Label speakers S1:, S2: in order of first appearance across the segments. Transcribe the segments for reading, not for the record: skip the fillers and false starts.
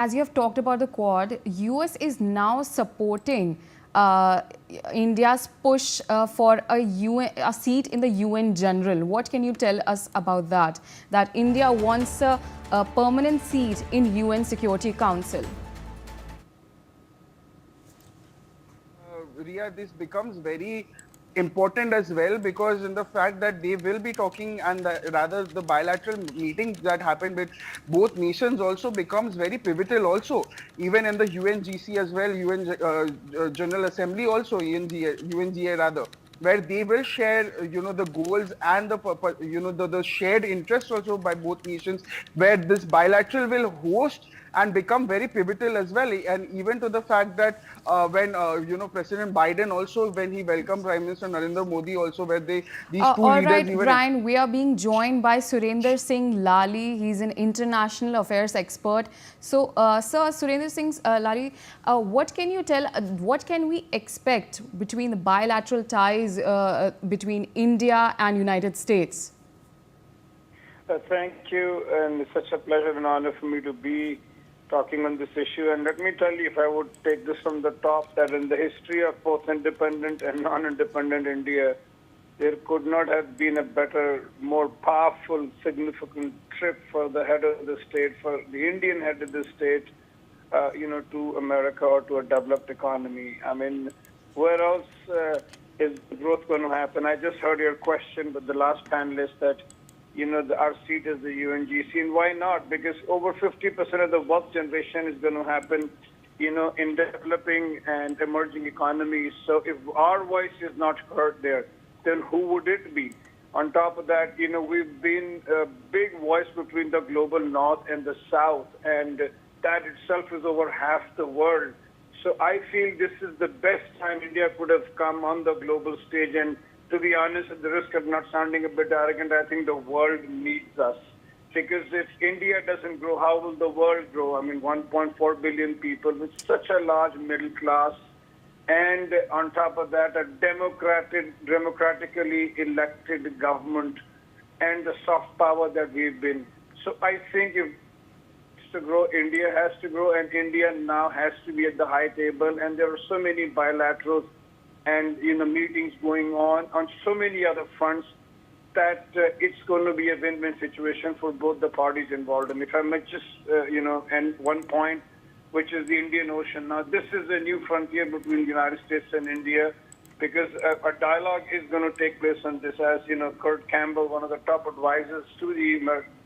S1: As you have talked about the Quad, US is now supporting uh, India's push for a seat in the UN General. What can you tell us about that? That India wants a permanent seat in UN Security Council.
S2: Ria, this becomes very important as well because in the fact that they will be talking and rather the bilateral meetings that happen with both nations also becomes very pivotal also, even in the UNGC as well, UN General Assembly also, UNGA rather, where they will share the goals and the shared interest also by both nations, where this bilateral will host and become very pivotal as well. And even to the fact that when President Biden also, when he welcomed Prime Minister Narendra Modi also, where these two
S1: All
S2: leaders
S1: right,
S2: even
S1: Brian, we are being joined by Surender Singh Lali. He's an international affairs expert. So, Sir Surender Singh Lali, what can you tell, what can we expect between the bilateral ties between India and United States?
S3: Thank you, and it's such a pleasure and honor for me to be talking on this issue. And let me tell you, if I would take this from the top, that in the history of both independent and non-independent India, there could not have been a better, more powerful, significant trip for the head of the state, for the Indian head of the state, to America or to a developed economy. I mean, where else is growth going to happen? I just heard your question with the last panelist that our seat is the UNGC. And why not? Because over 50% of the wealth generation is going to happen, in developing and emerging economies. So if our voice is not heard there, then who would it be? On top of that, we've been a big voice between the global north and the south, and that itself is over half the world. So I feel this is the best time India could have come on the global stage. And to be honest, at the risk of not sounding a bit arrogant, I think the world needs us. Because if India doesn't grow, how will the world grow? I mean, 1.4 billion people with such a large middle class, and on top of that, a democratically elected government and the soft power that we've been. So I think if to grow, India has to grow, and India now has to be at the high table. And there are so many bilaterals and meetings going on so many other fronts that it's going to be a win-win situation for both the parties involved. And if I might just end one point, which is the Indian Ocean. Now, this is a new frontier between the United States and India, because a dialogue is going to take place on this. As Kurt Campbell, one of the top advisors to the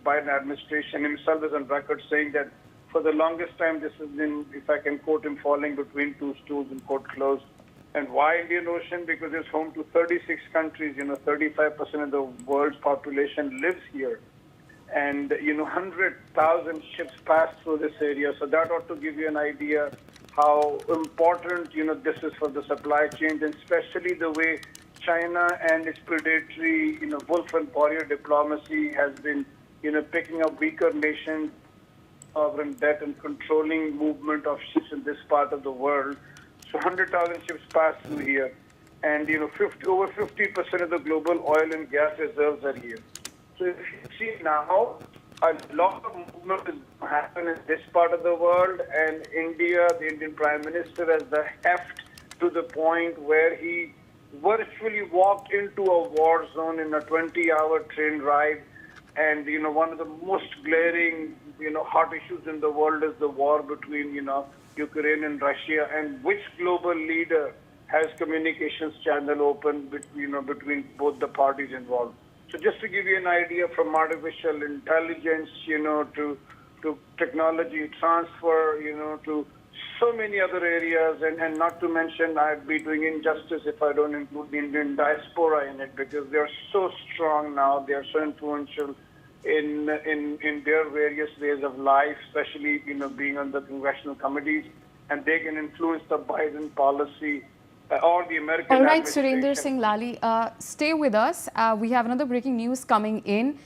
S3: Biden administration, himself is on record saying that for the longest time this has been, if I can quote him, falling between two stools, and quote closed. And why Indian Ocean? Because it's home to 36 countries. 35% of the world's population lives here. And 100,000 ships pass through this area. So that ought to give you an idea how important this is for the supply chain, and especially the way China and its predatory wolf and warrior diplomacy has been picking up weaker nations, sovereign debt, and controlling movement of ships in this part of the world. So 100,000 ships pass through here, and over 50% of the global oil and gas reserves are here. So if you see now, a lot of movement is going to happen in this part of the world, and India, the Indian Prime Minister, has the heft to the point where he virtually walked into a war zone in a 20-hour train ride. And one of the most glaring hot issues in the world is the war between Ukraine and Russia, and which global leader has communications channel open between both the parties involved. So just to give you an idea, from artificial intelligence, to technology transfer, to so many other areas, and not to mention, I'd be doing injustice if I don't include the Indian diaspora in it, because they're so strong now, they're so influential in their various ways of life, especially being on the congressional committees, and they can influence the Biden policy or the American
S1: All right,
S3: administration.
S1: Surender Singh Lali, stay with us. We have another breaking news coming in.